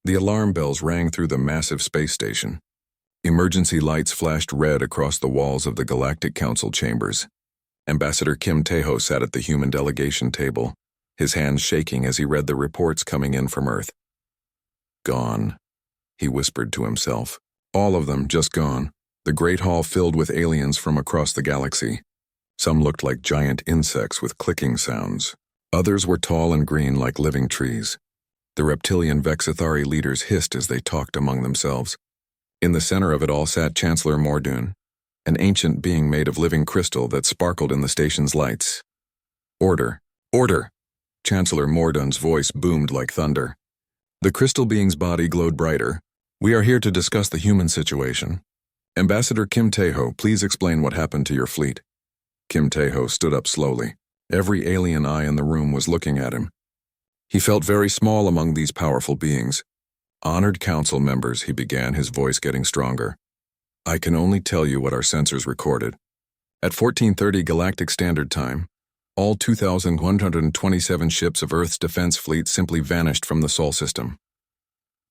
The alarm bells rang through the massive space station. Emergency lights flashed red across the walls of the Galactic Council chambers. Ambassador Kim Tae-ho sat at the human delegation table, his hands shaking as he read the reports coming in from Earth. Gone, he whispered to himself. All of them just gone. The Great Hall filled with aliens from across the galaxy. Some looked like giant insects with clicking sounds. Others were tall and green like living trees. The reptilian Vexithari leaders hissed as they talked among themselves. In the center of it all sat Chancellor Mordoon, an ancient being made of living crystal that sparkled in the station's lights. Order! Order! Chancellor Mordoon's voice boomed like thunder. The crystal being's body glowed brighter. We are here to discuss the human situation. Ambassador Kim Tae-ho, please explain what happened to your fleet. Kim Tae-ho stood up slowly. Every alien eye in the room was looking at him. He felt very small among these powerful beings. Honored council members, he began, his voice getting stronger. I can only tell you what our sensors recorded. At 14:30 Galactic Standard Time, all 2,127 ships of Earth's defense fleet simply vanished from the Sol system.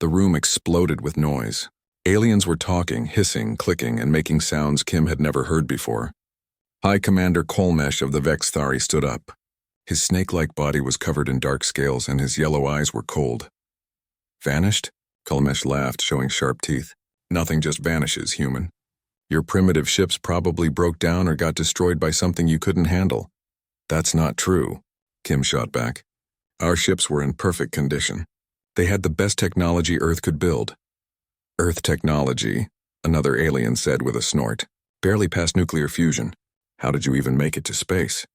The room exploded with noise. Aliens were talking, hissing, clicking, and making sounds Kim had never heard before. High Commander Kolmesh of the Vexithari stood up. His snake-like body was covered in dark scales, and his yellow eyes were cold. Vanished? Kolmesh laughed, showing sharp teeth. Nothing just vanishes, human. Your primitive ships probably broke down or got destroyed by something you couldn't handle. That's not true, Kim shot back. Our ships were in perfect condition. They had the best technology Earth could build. Earth technology, another alien said with a snort. Barely past nuclear fusion. How did you even make it to space?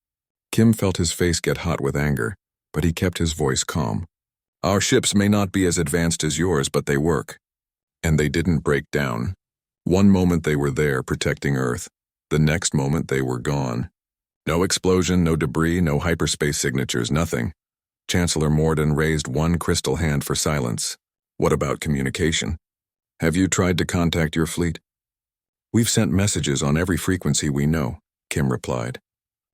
Kim felt his face get hot with anger, but he kept his voice calm. Our ships may not be as advanced as yours, but they work. And they didn't break down. One moment they were there protecting Earth. The next moment they were gone. No explosion, no debris, no hyperspace signatures, nothing. Chancellor Morden raised one crystal hand for silence. What about communication? Have you tried to contact your fleet? We've sent messages on every frequency we know, Kim replied.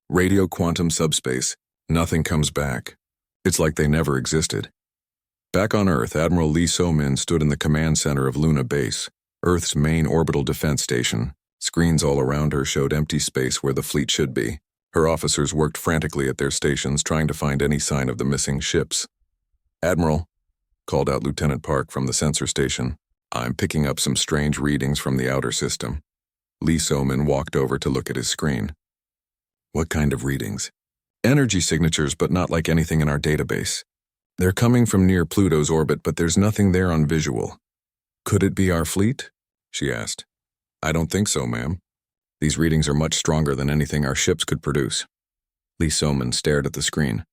Radio quantum subspace, nothing comes back. It's like they never existed. Back on Earth, Admiral Lee So-min stood in the command center of Luna Base, Earth's main orbital defense station. Screens all around her showed empty space where the fleet should be. Her officers worked frantically at their stations, trying to find any sign of the missing ships. Admiral, called out Lieutenant Park from the sensor station, I'm picking up some strange readings from the outer system. Lee So-min walked over to look at his screen. What kind of readings? Energy signatures, but not like anything in our database. They're coming from near Pluto's orbit, but there's nothing there on visual. Could it be our fleet? She asked. I don't think so, ma'am. These readings are much stronger than anything our ships could produce. Lee So-min stared at the screen.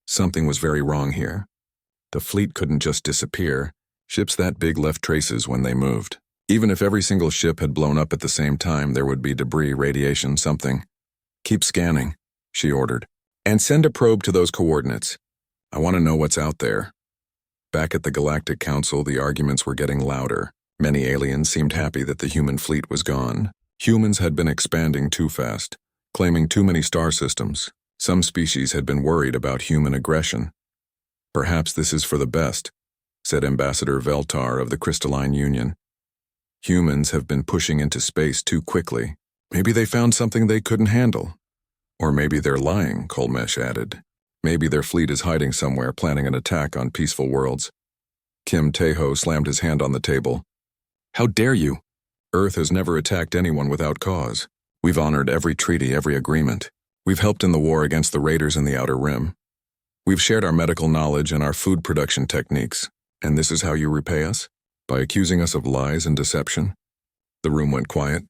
Something was very wrong here. The fleet couldn't just disappear. Ships that big left traces when they moved. Even if every single ship had blown up at the same time, there would be debris, radiation, something. Keep scanning, she ordered, and send a probe to those coordinates. I want to know what's out there. Back at the Galactic Council, the arguments were getting louder. Many aliens seemed happy that the human fleet was gone. Humans had been expanding too fast, claiming too many star systems. Some species had been worried about human aggression. Perhaps this is for the best, said Ambassador Veltar of the Crystalline Union. Humans have been pushing into space too quickly. Maybe they found something they couldn't handle. Or maybe they're lying, Kolmesh added. Maybe their fleet is hiding somewhere, planning an attack on peaceful worlds. Kim Tae-ho slammed his hand on the table. How dare you? Earth has never attacked anyone without cause. We've honored every treaty, every agreement. We've helped in the war against the raiders in the Outer Rim. We've shared our medical knowledge and our food production techniques. And this is how you repay us? By accusing us of lies and deception? The room went quiet.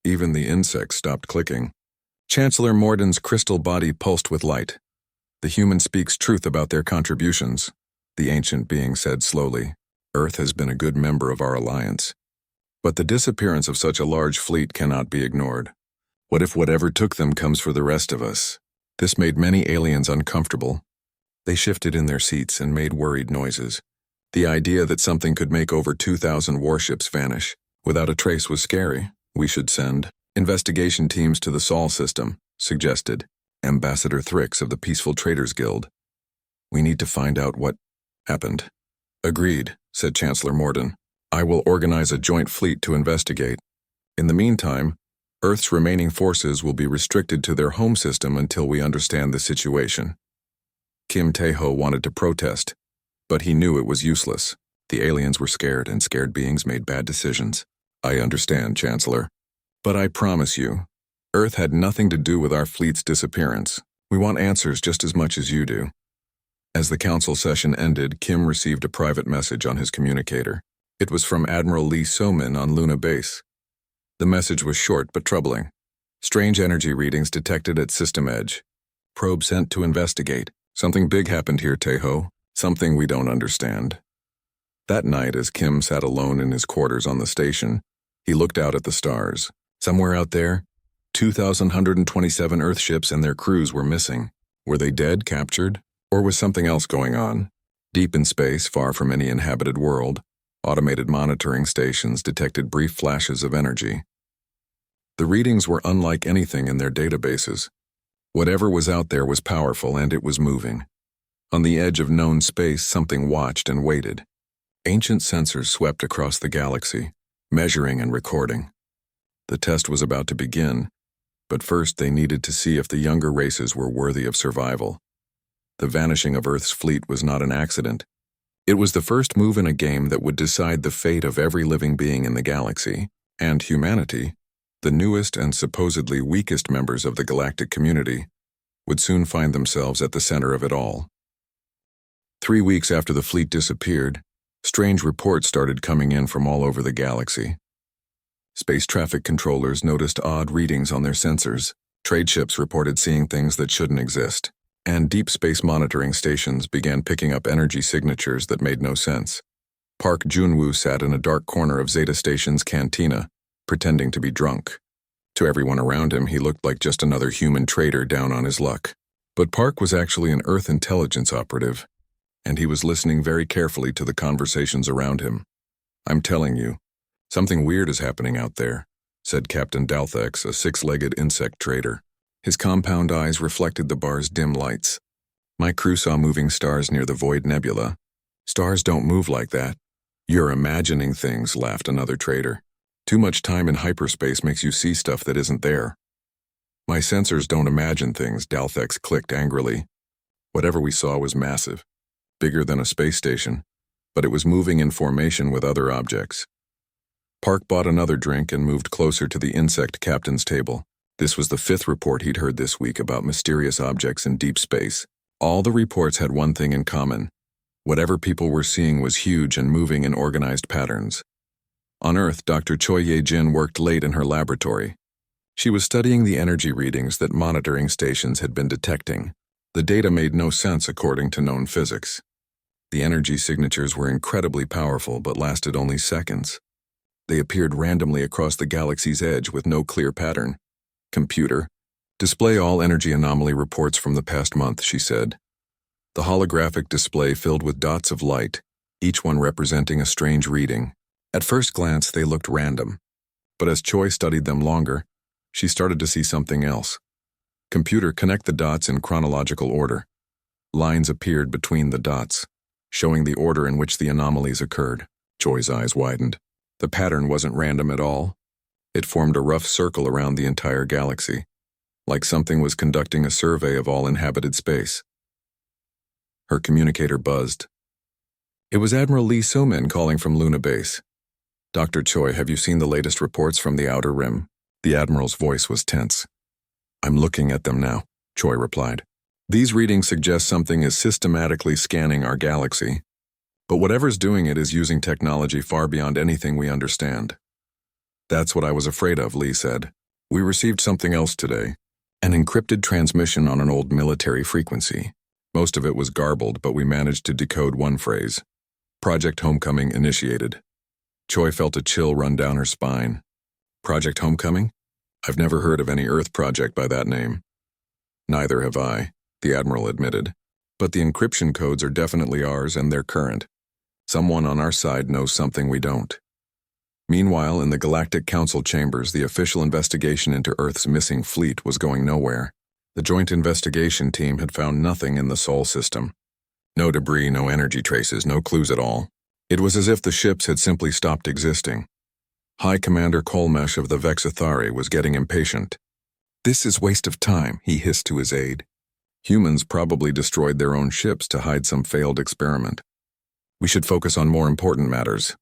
Even the insects stopped clicking. Chancellor Morden's crystal body pulsed with light. The human speaks truth about their contributions, the ancient being said slowly. Earth has been a good member of our alliance. But the disappearance of such a large fleet cannot be ignored. What if whatever took them comes for the rest of us? This made many aliens uncomfortable. They shifted in their seats and made worried noises. The idea that something could make over 2,000 warships vanish without a trace was scary. We should send investigation teams to the Sol system, suggested Ambassador Thrix of the Peaceful Traders Guild. We need to find out what happened. Agreed, said Chancellor Morden. I will organize a joint fleet to investigate. In the meantime, Earth's remaining forces will be restricted to their home system until we understand the situation. Kim Tae-ho wanted to protest, but he knew it was useless. The aliens were scared, and scared beings made bad decisions. I understand, Chancellor. But I promise you, Earth had nothing to do with our fleet's disappearance. We want answers just as much as you do. As the council session ended, Kim received a private message on his communicator. It was from Admiral Lee So-min on Luna Base. The message was short but troubling. Strange energy readings detected at system edge. Probe sent to investigate. Something big happened here, Tae-ho. Something we don't understand. That night, as Kim sat alone in his quarters on the station, he looked out at the stars. Somewhere out there, 2,127 Earthships and their crews were missing. Were they dead, captured, or was something else going on? Deep in space, far from any inhabited world, automated monitoring stations detected brief flashes of energy. The readings were unlike anything in their databases. Whatever was out there was powerful, and it was moving. On the edge of known space, something watched and waited. Ancient sensors swept across the galaxy, measuring and recording. The test was about to begin, but first they needed to see if the younger races were worthy of survival. The vanishing of Earth's fleet was not an accident. It was the first move in a game that would decide the fate of every living being in the galaxy, and humanity, the newest and supposedly weakest members of the galactic community, would soon find themselves at the center of it all. 3 weeks after the fleet disappeared, strange reports started coming in from all over the galaxy. Space traffic controllers noticed odd readings on their sensors. Trade ships reported seeing things that shouldn't exist. And deep space monitoring stations began picking up energy signatures that made no sense. Park Junwoo sat in a dark corner of Zeta Station's cantina, pretending to be drunk. To everyone around him, he looked like just another human trader down on his luck. But Park was actually an Earth intelligence operative, and he was listening very carefully to the conversations around him. I'm telling you, something weird is happening out there, said Captain Dalthex, a six-legged insect trader. His compound eyes reflected the bar's dim lights. My crew saw moving stars near the Void Nebula. Stars don't move like that. You're imagining things, laughed another trader. Too much time in hyperspace makes you see stuff that isn't there. My sensors don't imagine things, Dalthex clicked angrily. Whatever we saw was massive, bigger than a space station, but it was moving in formation with other objects. Park bought another drink and moved closer to the insect captain's table. This was the 5th report he'd heard this week about mysterious objects in deep space. All the reports had one thing in common. Whatever people were seeing was huge and moving in organized patterns. On Earth, Dr. Choi Ye-jin worked late in her laboratory. She was studying the energy readings that monitoring stations had been detecting. The data made no sense according to known physics. The energy signatures were incredibly powerful but lasted only seconds. They appeared randomly across the galaxy's edge with no clear pattern. Computer, display all energy anomaly reports from the past month, she said. The holographic display filled with dots of light, each one representing a strange reading. At first glance, they looked random. But as Choi studied them longer, she started to see something else. Computer, connect the dots in chronological order. Lines appeared between the dots, showing the order in which the anomalies occurred. Choi's eyes widened. The pattern wasn't random at all. It formed a rough circle around the entire galaxy, like something was conducting a survey of all inhabited space. Her communicator buzzed. It was Admiral Lee So-min calling from Luna Base. Dr. Choi, have you seen the latest reports from the Outer Rim? The Admiral's voice was tense. I'm looking at them now, Choi replied. These readings suggest something is systematically scanning our galaxy. But whatever's doing it is using technology far beyond anything we understand. That's what I was afraid of, Lee said. We received something else today. An encrypted transmission on an old military frequency. Most of it was garbled, but we managed to decode one phrase. Project Homecoming initiated. Choi felt a chill run down her spine. Project Homecoming? I've never heard of any Earth project by that name. Neither have I, the Admiral admitted. But the encryption codes are definitely ours and they're current. Someone on our side knows something we don't. Meanwhile, in the Galactic Council chambers, the official investigation into Earth's missing fleet was going nowhere. The joint investigation team had found nothing in the Sol system. No debris, no energy traces, no clues at all. It was as if the ships had simply stopped existing. High Commander Kolmesh of the Vexathari was getting impatient. "This is waste of time," he hissed to his aide. "Humans probably destroyed their own ships to hide some failed experiment. We should focus on more important matters."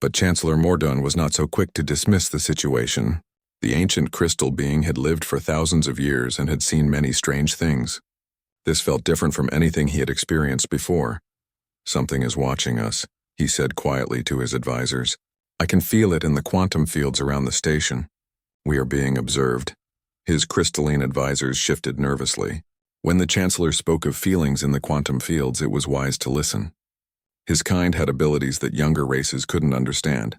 But Chancellor Mordun was not so quick to dismiss the situation. The ancient crystal being had lived for thousands of years and had seen many strange things. This felt different from anything he had experienced before. "Something is watching us," he said quietly to his advisors. "I can feel it in the quantum fields around the station. We are being observed." His crystalline advisors shifted nervously. When the Chancellor spoke of feelings in the quantum fields, it was wise to listen. His kind had abilities that younger races couldn't understand.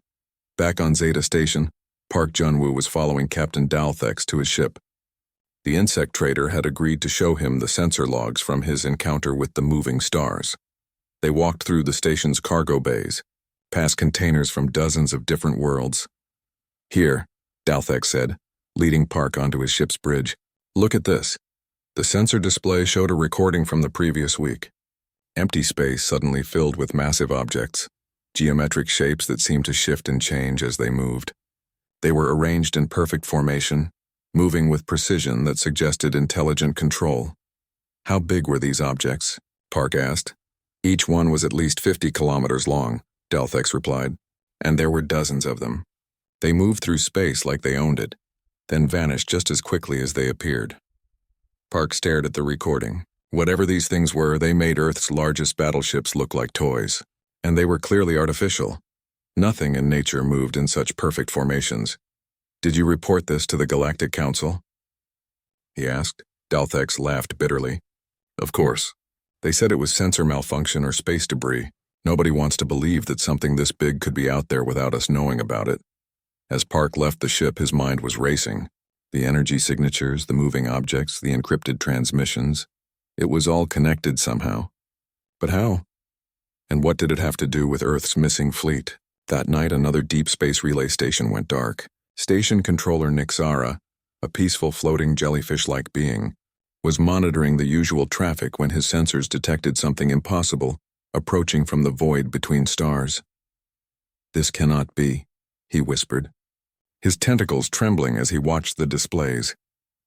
Back on Zeta Station, Park Junwoo was following Captain Dalthex to his ship. The insect trader had agreed to show him the sensor logs from his encounter with the moving stars. They walked through the station's cargo bays, past containers from dozens of different worlds. "Here," Dalthex said, leading Park onto his ship's bridge. "Look at this." The sensor display showed a recording from the previous week. Empty space suddenly filled with massive objects, geometric shapes that seemed to shift and change as they moved. They were arranged in perfect formation, moving with precision that suggested intelligent control. "How big were these objects?" Park asked. "Each one was at least 50 kilometers long," Dalthex replied, "and there were dozens of them. They moved through space like they owned it, then vanished just as quickly as they appeared." Park stared at the recording. Whatever these things were, they made Earth's largest battleships look like toys. And they were clearly artificial. Nothing in nature moved in such perfect formations. "Did you report this to the Galactic Council?" he asked. Dalthex laughed bitterly. "Of course. They said it was sensor malfunction or space debris. Nobody wants to believe that something this big could be out there without us knowing about it." As Park left the ship, his mind was racing. The energy signatures, the moving objects, the encrypted transmissions. It was all connected somehow. But how? And what did it have to do with Earth's missing fleet? That night, another deep space relay station went dark. Station controller Nixara, a peaceful floating jellyfish-like being, was monitoring the usual traffic when his sensors detected something impossible approaching from the void between stars. "This cannot be," he whispered, his tentacles trembling as he watched the displays.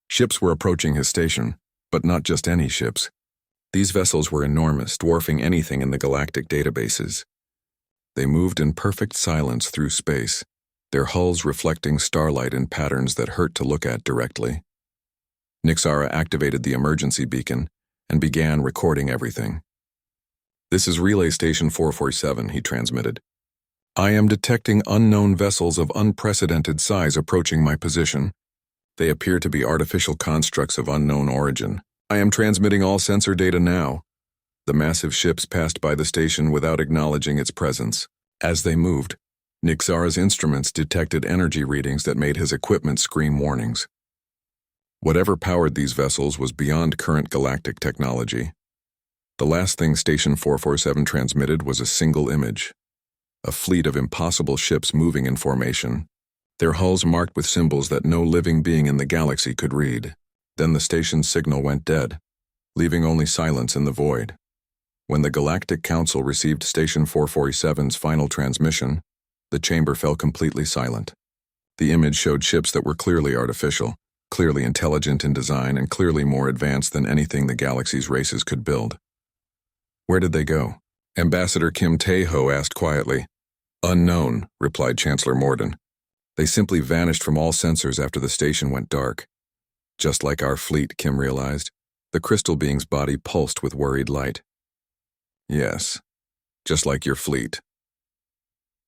Ships were approaching his station, but not just any ships. These vessels were enormous, dwarfing anything in the galactic databases. They moved in perfect silence through space, their hulls reflecting starlight in patterns that hurt to look at directly. Nixara activated the emergency beacon and began recording everything. "This is Relay Station 447, he transmitted. "I am detecting unknown vessels of unprecedented size approaching my position. They appear to be artificial constructs of unknown origin. I am transmitting all sensor data now." The massive ships passed by the station without acknowledging its presence. As they moved, Nixara's instruments detected energy readings that made his equipment scream warnings. Whatever powered these vessels was beyond current galactic technology. The last thing Station 447 transmitted was a single image. A fleet of impossible ships moving in formation, their hulls marked with symbols that no living being in the galaxy could read. Then the station's signal went dead, leaving only silence in the void. When the Galactic Council received Station 447's final transmission, the chamber fell completely silent. The image showed ships that were clearly artificial, clearly intelligent in design, and clearly more advanced than anything the galaxy's races could build. "Where did they go?" Ambassador Kim Tae-ho asked quietly. "Unknown," replied Chancellor Morden. "They simply vanished from all sensors after the station went dark." Just like our fleet, Kim realized. The crystal being's body pulsed with worried light. "Yes, just like your fleet."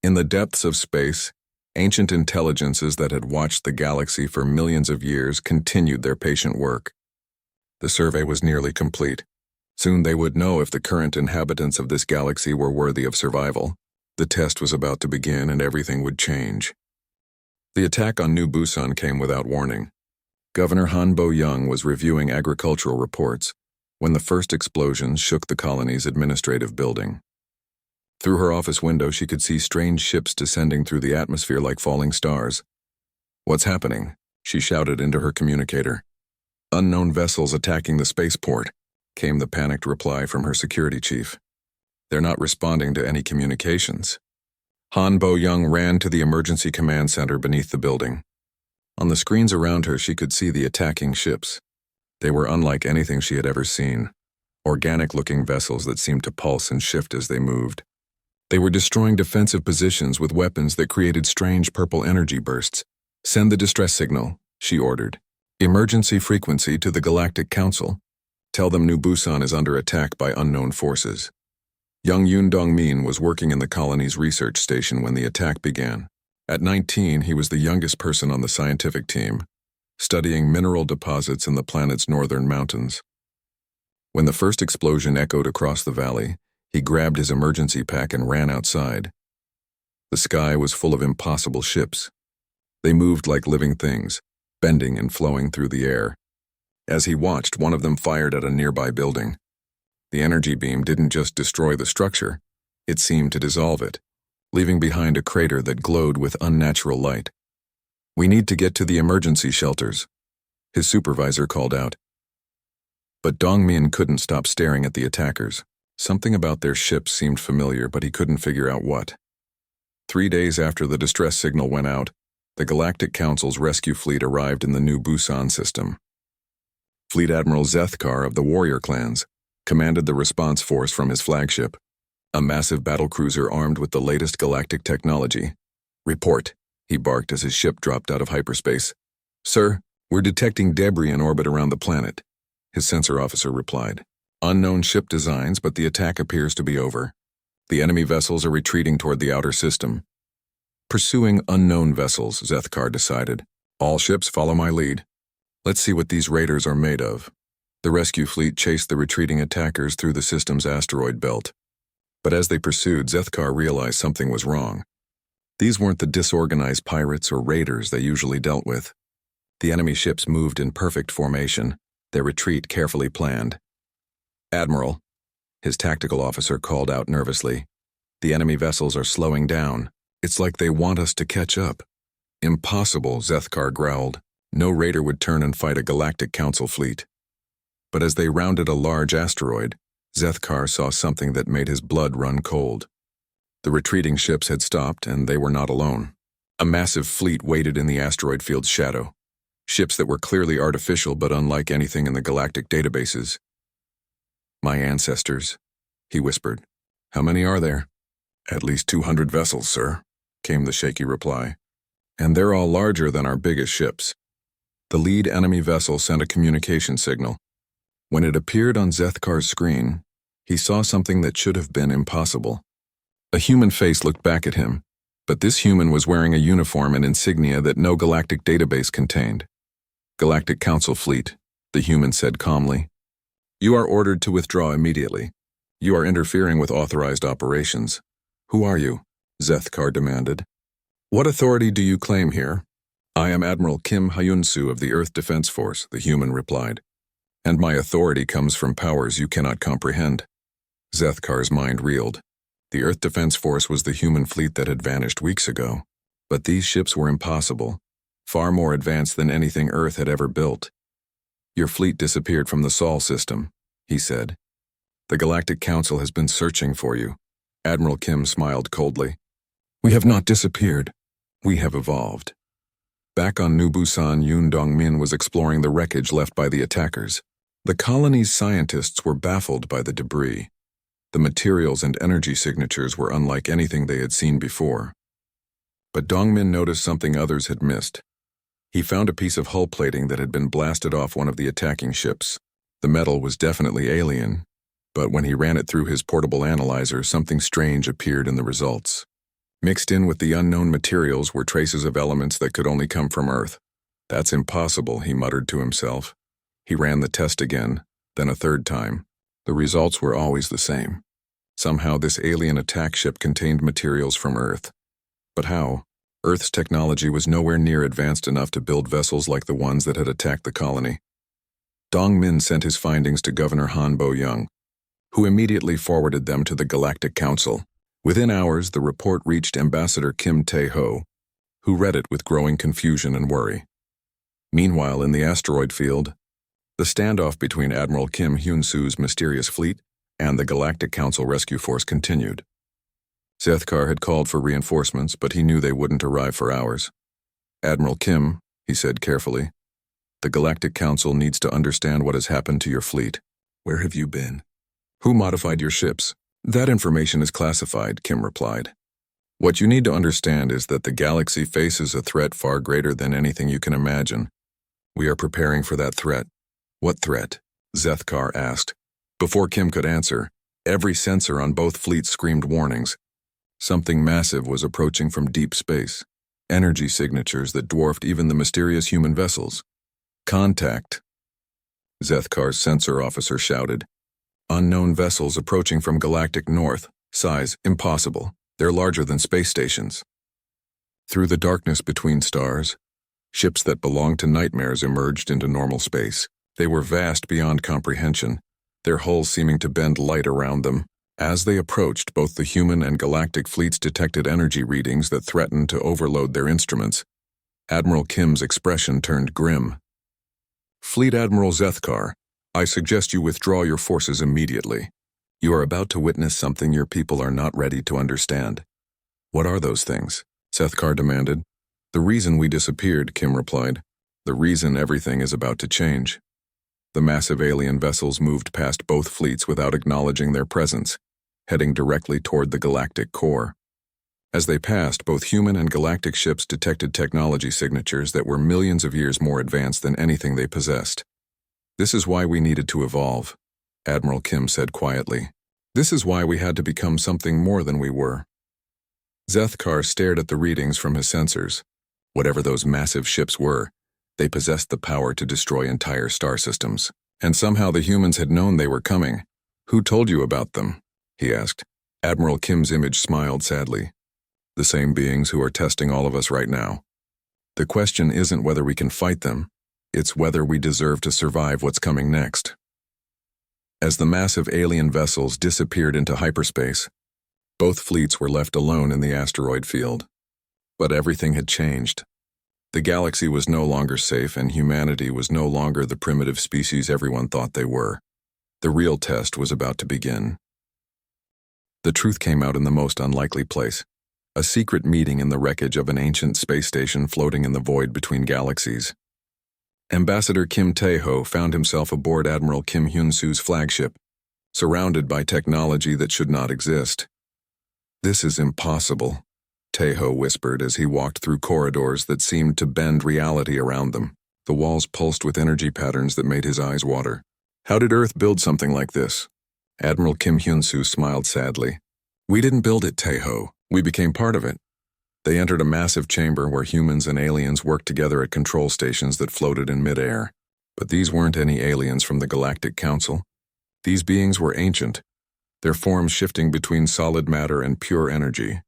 In the depths of space, ancient intelligences that had watched the galaxy for millions of years continued their patient work. The survey was nearly complete. Soon they would know if the current inhabitants of this galaxy were worthy of survival. The test was about to begin and everything would change. The attack on New Busan came without warning. Governor Han Bo-young was reviewing agricultural reports when the first explosions shook the colony's administrative building. Through her office window, she could see strange ships descending through the atmosphere like falling stars. "What's happening?" she shouted into her communicator. "Unknown vessels attacking the spaceport," came the panicked reply from her security chief. They're not responding to any communications. Han Bo-young ran to the emergency command center beneath the building. On the screens around her, she could see the attacking ships. They were unlike anything she had ever seen. Organic-looking vessels that seemed to pulse and shift as they moved. They were destroying defensive positions with weapons that created strange purple energy bursts. "Send the distress signal," she ordered. "Emergency frequency to the Galactic Council. Tell them New Busan is under attack by unknown forces." Young Yoon Dong-min was working in the colony's research station when the attack began. At 19, he was the youngest person on the scientific team, studying mineral deposits in the planet's northern mountains. When the first explosion echoed across the valley, he grabbed his emergency pack and ran outside. The sky was full of impossible ships. They moved like living things, bending and flowing through the air. As he watched, one of them fired at a nearby building. The energy beam didn't just destroy the structure, it seemed to dissolve it, leaving behind a crater that glowed with unnatural light. "We need to get to the emergency shelters," his supervisor called out. But Dong-min couldn't stop staring at the attackers. Something about their ships seemed familiar, but he couldn't figure out what. 3 days after the distress signal went out, the Galactic Council's rescue fleet arrived in the New Busan system. Fleet Admiral Zethkar of the warrior clans commanded the response force from his flagship, a massive battlecruiser armed with the latest galactic technology. "Report," he barked as his ship dropped out of hyperspace. "Sir, we're detecting debris in orbit around the planet," his sensor officer replied. "Unknown ship designs, but the attack appears to be over. The enemy vessels are retreating toward the outer system." Pursuing unknown vessels, Zethkar decided. "All ships follow my lead. Let's see what these raiders are made of." The rescue fleet chased the retreating attackers through the system's asteroid belt. But as they pursued, Zethkar realized something was wrong. These weren't the disorganized pirates or raiders they usually dealt with. The enemy ships moved in perfect formation, their retreat carefully planned. "Admiral," his tactical officer called out nervously, "the enemy vessels are slowing down. It's like they want us to catch up." "Impossible," Zethkar growled. "No raider would turn and fight a Galactic Council fleet." But as they rounded a large asteroid, Zethkar saw something that made his blood run cold. The retreating ships had stopped, and they were not alone. A massive fleet waited in the asteroid field's shadow. Ships that were clearly artificial but unlike anything in the galactic databases. "My ancestors," he whispered. "How many are there?" "At least 200 vessels, sir," came the shaky reply. "And they're all larger than our biggest ships." The lead enemy vessel sent a communication signal. When it appeared on Zethkar's screen, he saw something that should have been impossible. A human face looked back at him, but this human was wearing a uniform and insignia that no galactic database contained. "Galactic Council Fleet," the human said calmly. "You are ordered to withdraw immediately. You are interfering with authorized operations." "Who are you?" Zethkar demanded. "What authority do you claim here?" "I am Admiral Kim Hyun-soo of the Earth Defense Force," the human replied. "And my authority comes from powers you cannot comprehend." Zethkar's mind reeled. The Earth Defense Force was the human fleet that had vanished weeks ago. But these ships were impossible, far more advanced than anything Earth had ever built. "Your fleet disappeared from the Sol system," he said. "The Galactic Council has been searching for you." Admiral Kim smiled coldly. "We have not disappeared. We have evolved." Back on New Busan, Yoon Dong-min was exploring the wreckage left by the attackers. The colony's scientists were baffled by the debris. The materials and energy signatures were unlike anything they had seen before. But Dong-min noticed something others had missed. He found a piece of hull plating that had been blasted off one of the attacking ships. The metal was definitely alien, but when he ran it through his portable analyzer, something strange appeared in the results. Mixed in with the unknown materials were traces of elements that could only come from Earth. "That's impossible," he muttered to himself. He ran the test again, then a third time. The results were always the same. Somehow this alien attack ship contained materials from Earth. But how? Earth's technology was nowhere near advanced enough to build vessels like the ones that had attacked the colony. Dong-min sent his findings to Governor Han Bo-young, who immediately forwarded them to the Galactic Council. Within hours, the report reached Ambassador Kim Tae-ho, who read it with growing confusion and worry. Meanwhile, in the asteroid field, the standoff between Admiral Kim Hyun-soo's mysterious fleet And the Galactic Council Rescue Force continued. Zethkar had called for reinforcements, but he knew they wouldn't arrive for hours. "Admiral Kim," he said carefully, "the Galactic Council needs to understand what has happened to your fleet. Where have you been? Who modified your ships?" "That information is classified," Kim replied. "What you need to understand is that the galaxy faces a threat far greater than anything you can imagine. We are preparing for that threat." "What threat?" Zethkar asked. Before Kim could answer, every sensor on both fleets screamed warnings. Something massive was approaching from deep space, energy signatures that dwarfed even the mysterious human vessels. "Contact!" Zethkar's sensor officer shouted. "Unknown vessels approaching from galactic north. Size, impossible. They're larger than space stations." Through the darkness between stars, ships that belonged to nightmares emerged into normal space. They were vast beyond comprehension, their hulls seeming to bend light around them. As they approached, both the human and galactic fleets detected energy readings that threatened to overload their instruments. Admiral Kim's expression turned grim. "Fleet Admiral Zethkar, I suggest you withdraw your forces immediately. You are about to witness something your people are not ready to understand." "What are those things?" Zethkar demanded. "The reason we disappeared," Kim replied. "The reason everything is about to change." The massive alien vessels moved past both fleets without acknowledging their presence, heading directly toward the galactic core. As they passed, both human and galactic ships detected technology signatures that were millions of years more advanced than anything they possessed. "This is why we needed to evolve," Admiral Kim said quietly. "This is why we had to become something more than we were." Zethkar stared at the readings from his sensors. Whatever those massive ships were, they possessed the power to destroy entire star systems. And somehow the humans had known they were coming. "Who told you about them?" he asked. Admiral Kim's image smiled sadly. "The same beings who are testing all of us right now. The question isn't whether we can fight them, it's whether we deserve to survive what's coming next." As the massive alien vessels disappeared into hyperspace, both fleets were left alone in the asteroid field. But everything had changed. The galaxy was no longer safe, and humanity was no longer the primitive species everyone thought they were. The real test was about to begin. The truth came out in the most unlikely place. A secret meeting in the wreckage of an ancient space station floating in the void between galaxies. Ambassador Kim Tae-ho found himself aboard Admiral Kim Hyun-soo's flagship, surrounded by technology that should not exist. "This is impossible," Tae-ho whispered as he walked through corridors that seemed to bend reality around them. The walls pulsed with energy patterns that made his eyes water. "How did Earth build something like this?" Admiral Kim Hyun-soo smiled sadly. "We didn't build it, Tae-ho. We became part of it." They entered a massive chamber where humans and aliens worked together at control stations that floated in midair. But these weren't any aliens from the Galactic Council. These beings were ancient, their forms shifting between solid matter and pure energy.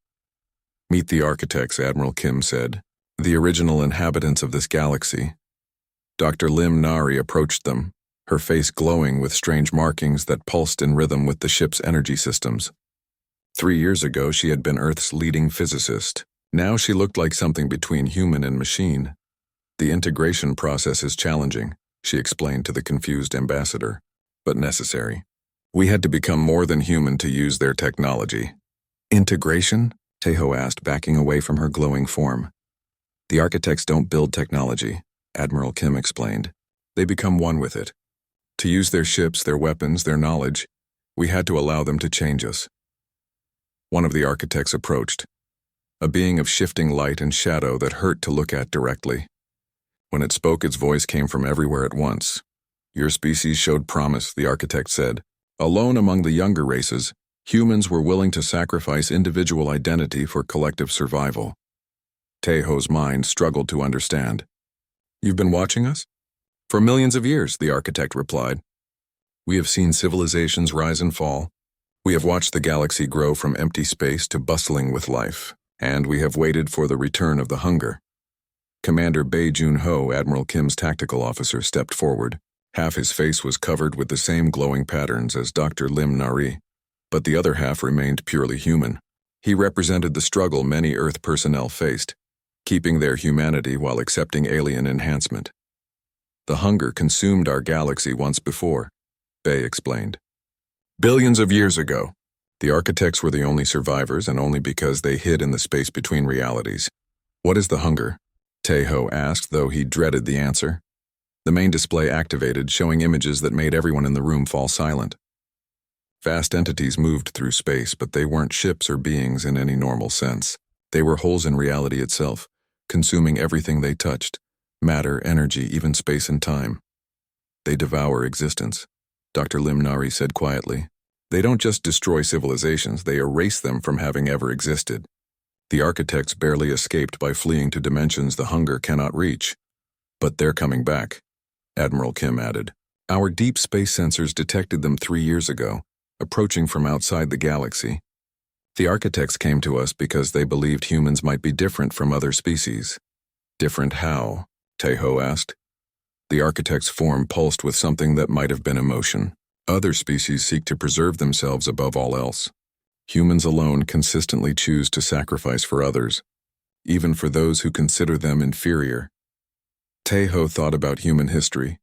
"Meet the architects," Admiral Kim said, "the original inhabitants of this galaxy." Dr. Lim Nari approached them, her face glowing with strange markings that pulsed in rhythm with the ship's energy systems. 3 years ago, she had been Earth's leading physicist. Now she looked like something between human and machine. "The integration process is challenging," she explained to the confused ambassador, "but necessary. We had to become more than human to use their technology." "Integration?" Tae-ho asked, backing away from her glowing form. "The architects don't build technology," Admiral Kim explained. "They become one with it. To use their ships, their weapons, their knowledge, we had to allow them to change us." One of the architects approached, a being of shifting light and shadow that hurt to look at directly. When it spoke, its voice came from everywhere at once. "Your species showed promise," the architect said. "Alone among the younger races, humans were willing to sacrifice individual identity for collective survival." Tae-ho's mind struggled to understand. "You've been watching us?" "For millions of years," the architect replied. "We have seen civilizations rise and fall. We have watched the galaxy grow from empty space to bustling with life, and we have waited for the return of the hunger." Commander Bae Jun-ho, Admiral Kim's tactical officer, stepped forward. Half his face was covered with the same glowing patterns as Dr. Lim Nari, but the other half remained purely human. He represented the struggle many Earth personnel faced, keeping their humanity while accepting alien enhancement. "The hunger consumed our galaxy once before," Bae explained. Billions of years ago. The architects were the only survivors, and only because they hid in the space between realities. What is the hunger? Taeho asked, though he dreaded the answer. The main display activated, showing images that made everyone in the room fall silent. Vast entities moved through space, but they weren't ships or beings in any normal sense. They were holes in reality itself, consuming everything they touched: matter, energy, even space and time. They devour existence, Dr. Lim Nari said quietly. They don't just destroy civilizations, they erase them from having ever existed. The architects barely escaped by fleeing to dimensions the hunger cannot reach. But they're coming back, Admiral Kim added. Our deep space sensors detected them 3 years ago, approaching from outside the galaxy. The architects came to us because they believed humans might be different from other species. Different how? Taeho asked. The architect's form pulsed with something that might have been emotion. Other species seek to preserve themselves above all else. Humans alone consistently choose to sacrifice for others, even for those who consider them inferior. Taeho thought about human history,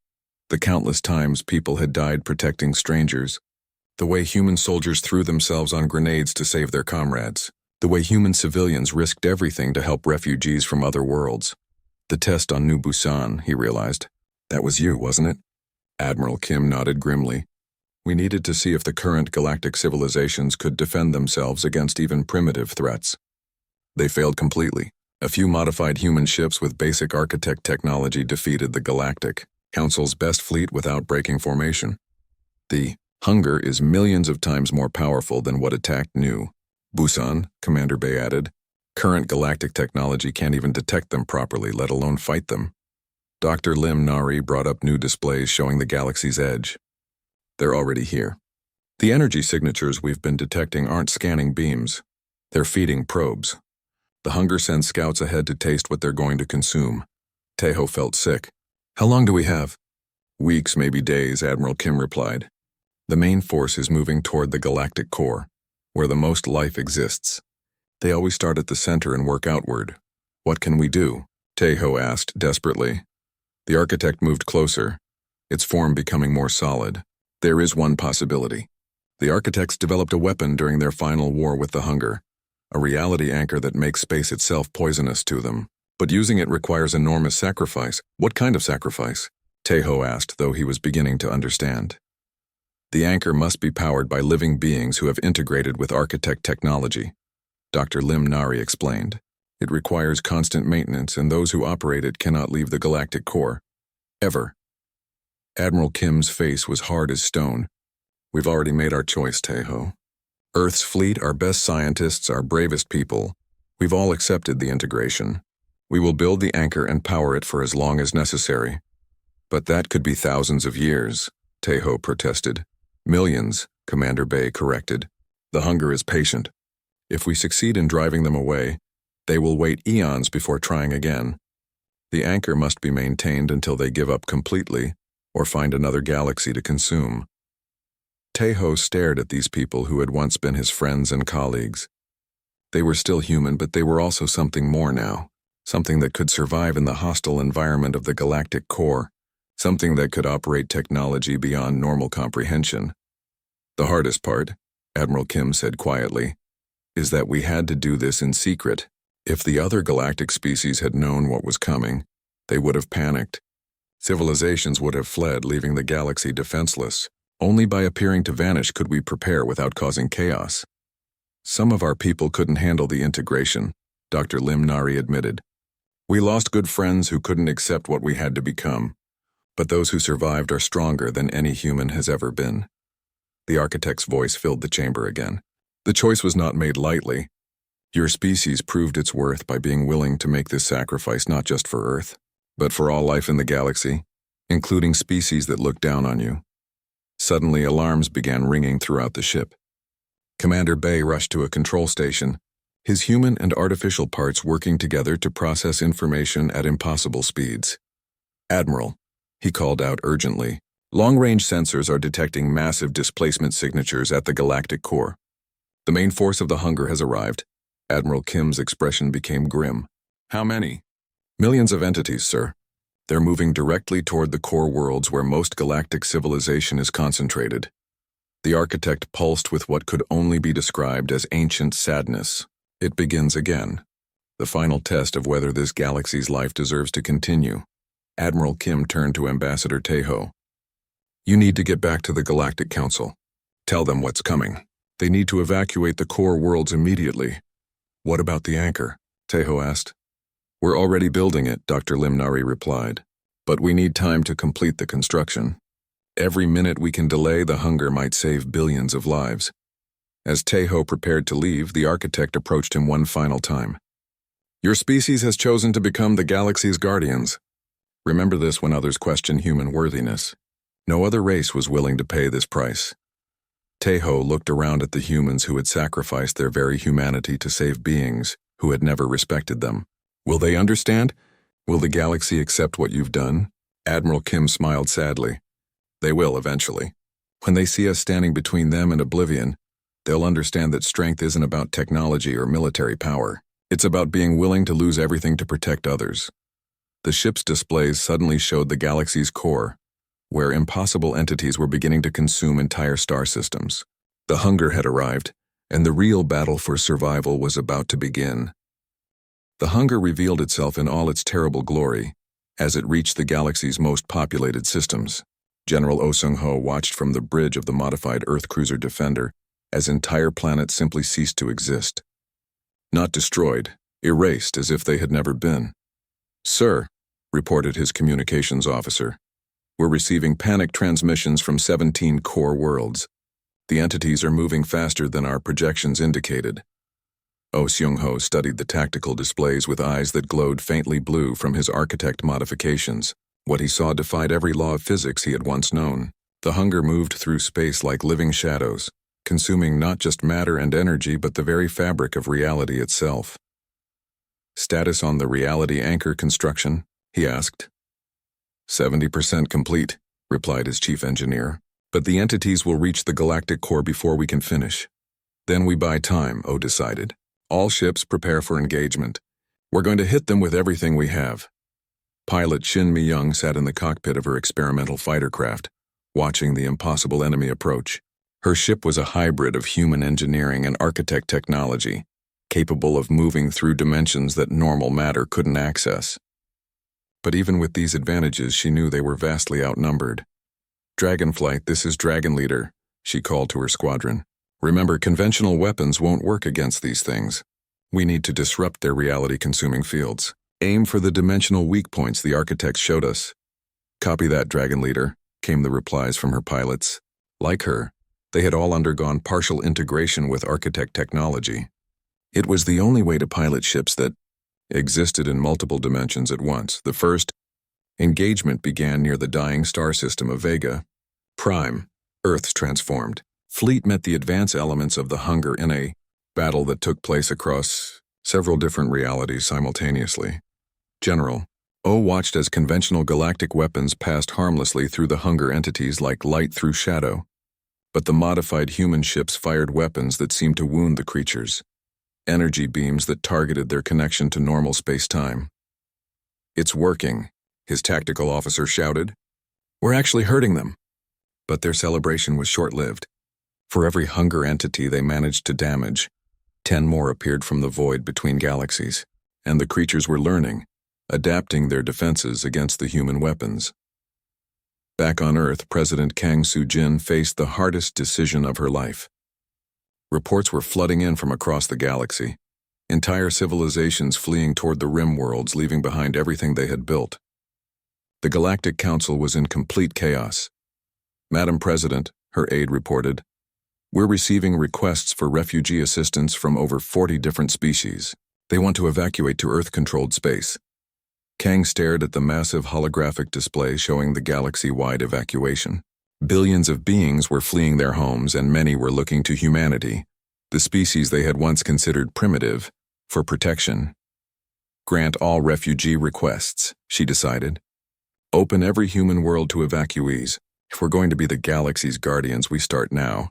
the countless times people had died protecting strangers, the way human soldiers threw themselves on grenades to save their comrades, the way human civilians risked everything to help refugees from other worlds. The test on New Busan, he realized. That was you, wasn't it? Admiral Kim nodded grimly. We needed to see if the current galactic civilizations could defend themselves against even primitive threats. They failed completely. A few modified human ships with basic architect technology defeated the Galactic Council's best fleet without breaking formation. The hunger is millions of times more powerful than what attacked New Busan, Commander Bay added. Current galactic technology can't even detect them properly, let alone fight them. Dr. Lim Nari brought up new displays showing the galaxy's edge. They're already here. The energy signatures we've been detecting aren't scanning beams. They're feeding probes. The hunger sends scouts ahead to taste what they're going to consume. Taeho felt sick. How long do we have? Weeks, maybe days, Admiral Kim replied. The main force is moving toward the galactic core, where the most life exists. They always start at the center and work outward. What can we do? Taeho asked desperately. The architect moved closer, its form becoming more solid. There is one possibility. The architects developed a weapon during their final war with the hunger, a reality anchor that makes space itself poisonous to them. But using it requires enormous sacrifice. What kind of sacrifice? Taeho asked, though he was beginning to understand. The anchor must be powered by living beings who have integrated with architect technology, Dr. Lim Nari explained. It requires constant maintenance, and those who operate it cannot leave the galactic core. Ever. Admiral Kim's face was hard as stone. We've already made our choice, Taeho. Earth's fleet, our best scientists, our bravest people. We've all accepted the integration. We will build the anchor and power it for as long as necessary. But that could be thousands of years, Taeho protested. Millions, Commander Bay corrected. The hunger is patient. If we succeed in driving them away, they will wait eons before trying again. The anchor must be maintained until they give up completely, or find another galaxy to consume. Taeho stared at these people who had once been his friends and colleagues. They were still human, but they were also something more now, something that could survive in the hostile environment of the galactic core, something that could operate technology beyond normal comprehension. The hardest part, Admiral Kim said quietly, is that we had to do this in secret. If the other galactic species had known what was coming, they would have panicked. Civilizations would have fled, leaving the galaxy defenseless. Only by appearing to vanish could we prepare without causing chaos. Some of our people couldn't handle the integration, Dr. Lim Nari admitted. We lost good friends who couldn't accept what we had to become. But those who survived are stronger than any human has ever been. The architect's voice filled the chamber again. The choice was not made lightly. Your species proved its worth by being willing to make this sacrifice not just for Earth, but for all life in the galaxy, including species that look down on you. Suddenly, alarms began ringing throughout the ship. Commander Bay rushed to a control station, his human and artificial parts working together to process information at impossible speeds. Admiral, he called out urgently, long-range sensors are detecting massive displacement signatures at the galactic core. The main force of the hunger has arrived. Admiral Kim's expression became grim. How many? Millions of entities, sir. They're moving directly toward the core worlds where most galactic civilization is concentrated. The architect pulsed with what could only be described as ancient sadness. It begins again. The final test of whether this galaxy's life deserves to continue. Admiral Kim turned to Ambassador Tejo. You need to get back to the Galactic Council. Tell them what's coming. They need to evacuate the core worlds immediately. What about the anchor? Tejo asked. We're already building it, Dr. Limnari replied. But we need time to complete the construction. Every minute we can delay the hunger might save billions of lives. As Tejo prepared to leave, the architect approached him one final time. Your species has chosen to become the galaxy's guardians. Remember this when others question human worthiness. No other race was willing to pay this price. Tejo looked around at the humans who had sacrificed their very humanity to save beings who had never respected them. Will they understand? Will the galaxy accept what you've done? Admiral Kim smiled sadly. They will eventually. When they see us standing between them and oblivion, they'll understand that strength isn't about technology or military power. It's about being willing to lose everything to protect others. The ship's displays suddenly showed the galaxy's core, where impossible entities were beginning to consume entire star systems. The hunger had arrived, and the real battle for survival was about to begin. The hunger revealed itself in all its terrible glory as it reached the galaxy's most populated systems. General Oh Sung-ho watched from the bridge of the modified Earth cruiser Defender as entire planets simply ceased to exist. Not destroyed, erased as if they had never been. Sir, reported his communications officer, we're receiving panic transmissions from 17 core worlds. The entities are moving faster than our projections indicated. Oh Seung-ho studied the tactical displays with eyes that glowed faintly blue from his architect modifications. What he saw defied every law of physics he had once known. The hunger moved through space like living shadows, consuming not just matter and energy but the very fabric of reality itself. Status on the reality anchor construction? He asked. 70% complete, replied his chief engineer. But the entities will reach the galactic core before we can finish. Then we buy time, Oh decided. All ships prepare for engagement. We're going to hit them with everything we have. Pilot Shin Mi-young sat in the cockpit of her experimental fighter craft, watching the impossible enemy approach. Her ship was a hybrid of human engineering and architect technology, capable of moving through dimensions that normal matter couldn't access. But even with these advantages, she knew they were vastly outnumbered. Dragonflight, this is Dragon Leader, she called to her squadron. Remember, conventional weapons won't work against these things. We need to disrupt their reality-consuming fields. Aim for the dimensional weak points the architects showed us. Copy that, Dragon Leader, came the replies from her pilots. Like her, they had all undergone partial integration with architect technology. It was the only way to pilot ships that existed in multiple dimensions at once. The first engagement began near the dying star system of Vega. Prime, Earth's transformed. Fleet met the advance elements of the hunger in a battle that took place across several different realities simultaneously. General O watched as conventional galactic weapons passed harmlessly through the hunger entities like light through shadow. But the modified human ships fired weapons that seemed to wound the creatures. Energy beams that targeted their connection to normal space-time. It's working, his tactical officer shouted. We're actually hurting them. But their celebration was short-lived. For every hunger entity they managed to damage, 10 more appeared from the void between galaxies, and the creatures were learning, adapting their defenses against the human weapons. Back on Earth, President Kang Soo-jin faced the hardest decision of her life. Reports were flooding in from across the galaxy, entire civilizations fleeing toward the rim worlds, leaving behind everything they had built. The Galactic Council was in complete chaos. Madam President, her aide reported, we're receiving requests for refugee assistance from over 40 different species. They want to evacuate to Earth-controlled space. Kang stared at the massive holographic display showing the galaxy-wide evacuation. Billions of beings were fleeing their homes and many were looking to humanity, the species they had once considered primitive, for protection. Grant all refugee requests, she decided. Open every human world to evacuees. If we're going to be the galaxy's guardians, we start now.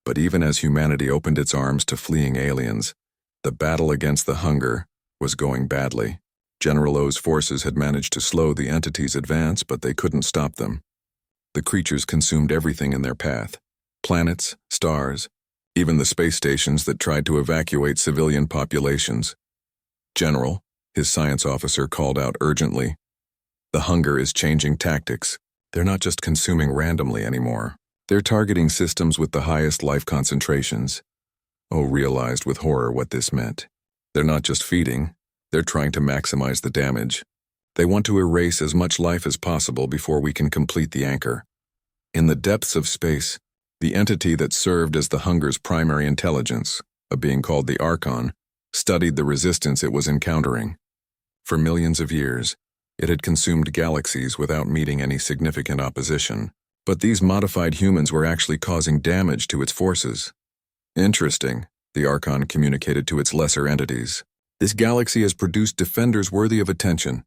But even as humanity opened its arms to fleeing aliens, the battle against the hunger was going badly. General O's forces had managed to slow the entity's advance, but they couldn't stop them. The creatures consumed everything in their path, Planets, stars, even the space stations that tried to evacuate civilian populations. General, his science officer called out urgently. The hunger is changing tactics. They're not just consuming randomly anymore. They're targeting systems with the highest life concentrations. O realized with horror what this meant. They're not just feeding, they're trying to maximize the damage. They want to erase as much life as possible before we can complete the anchor. In the depths of space, the entity that served as the hunger's primary intelligence, a being called the Archon, studied the resistance it was encountering. For millions of years, it had consumed galaxies without meeting any significant opposition, but these modified humans were actually causing damage to its forces. Interesting, the Archon communicated to its lesser entities. This galaxy has produced defenders worthy of attention.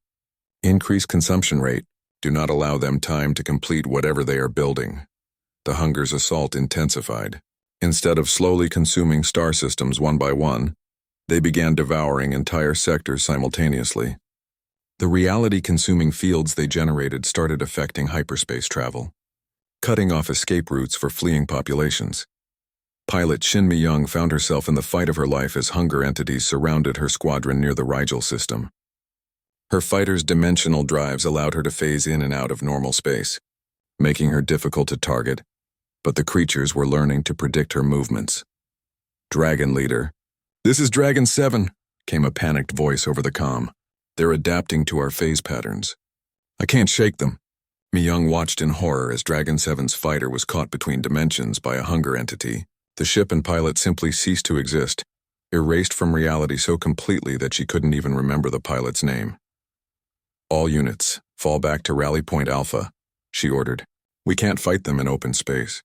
Increase consumption rate. Do not allow them time to complete whatever they are building. The hunger's assault intensified. Instead of slowly consuming star systems one by one, they began devouring entire sectors simultaneously. The reality-consuming fields they generated started affecting hyperspace travel, cutting off escape routes for fleeing populations. Pilot Shin Mi-young found herself in the fight of her life as hunger entities surrounded her squadron near the Rigel system. Her fighter's dimensional drives allowed her to phase in and out of normal space, making her difficult to target, but the creatures were learning to predict her movements. Dragon Leader. "This is Dragon 7, came a panicked voice over the comm. "They're adapting to our phase patterns. I can't shake them." Mi-young watched in horror as Dragon 7's fighter was caught between dimensions by a hunger entity. The ship and pilot simply ceased to exist, erased from reality so completely that she couldn't even remember the pilot's name. "All units, fall back to Rally Point Alpha," she ordered. "We can't fight them in open space.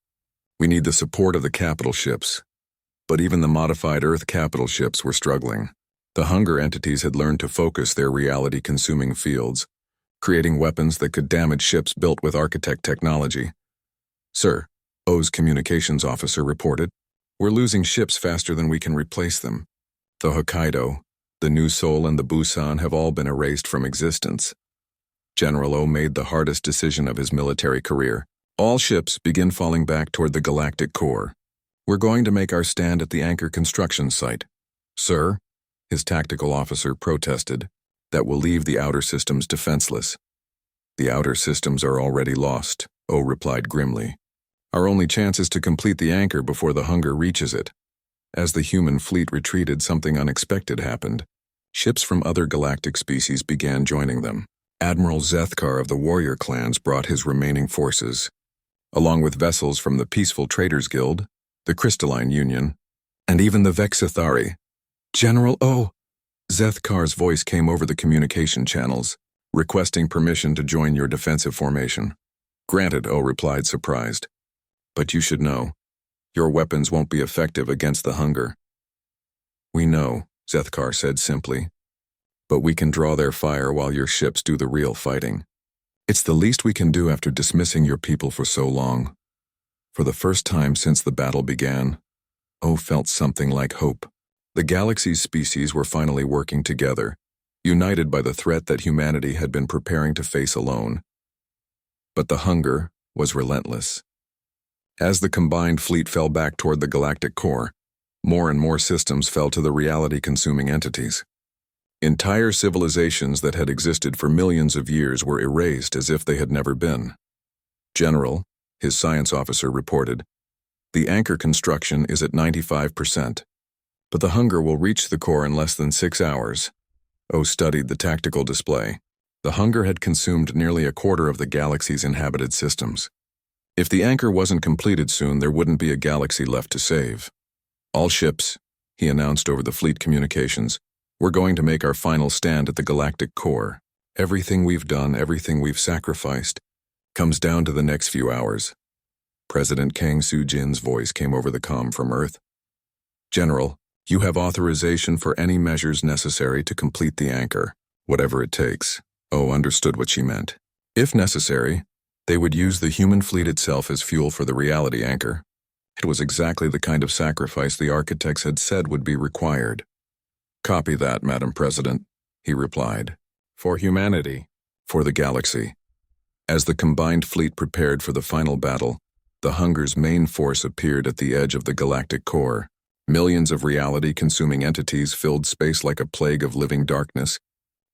We need the support of the capital ships." But even the modified Earth capital ships were struggling. The hunger entities had learned to focus their reality-consuming fields, creating weapons that could damage ships built with architect technology. "Sir," O's communications officer reported, "we're losing ships faster than we can replace them. The Hokkaido, the New Seoul, and the Busan have all been erased from existence." General O made the hardest decision of his military career. "All ships begin falling back toward the galactic core. We're going to make our stand at the anchor construction site." "Sir," his tactical officer protested, "that will leave the outer systems defenseless." "The outer systems are already lost," O replied grimly. "Our only chance is to complete the anchor before the hunger reaches it." As the human fleet retreated, something unexpected happened. Ships from other galactic species began joining them. Admiral Zethkar of the warrior clans brought his remaining forces, along with vessels from the Peaceful Traders Guild, the Crystalline Union, and even the Vexithari. "General O!" Zethkar's voice came over the communication channels, requesting permission to join your defensive formation. "Granted," O replied, surprised. "But you should know, your weapons won't be effective against the hunger." "We know," Zethkar said simply, "but we can draw their fire while your ships do the real fighting. It's the least we can do after dismissing your people for so long." For the first time since the battle began, O felt something like hope. The galaxy's species were finally working together, united by the threat that humanity had been preparing to face alone. But the hunger was relentless. As the combined fleet fell back toward the galactic core, more and more systems fell to the reality-consuming entities. Entire civilizations that had existed for millions of years were erased as if they had never been. "General," his science officer reported, "the anchor construction is at 95%, but the hunger will reach the core in less than 6 hours." O studied the tactical display. The hunger had consumed nearly a quarter of the galaxy's inhabited systems. If the anchor wasn't completed soon, there wouldn't be a galaxy left to save. "All ships," he announced over the fleet communications, "we're going to make our final stand at the galactic core. Everything we've done, everything we've sacrificed, comes down to the next few hours." President Kang Soo-jin's voice came over the comm from Earth. "General, you have authorization for any measures necessary to complete the anchor, whatever it takes." O understood what she meant. If necessary, they would use the human fleet itself as fuel for the reality anchor. It was exactly the kind of sacrifice the architects had said would be required. "Copy that, Madam President," he replied. "For humanity, for the galaxy." As the combined fleet prepared for the final battle, The hunger's main force appeared at the edge of the galactic core. Millions of reality-consuming entities filled space like a plague of living darkness,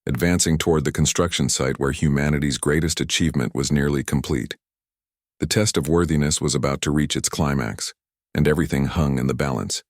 advancing toward the construction site where humanity's greatest achievement was nearly complete. The test of worthiness was about to reach its climax, and everything hung in the balance.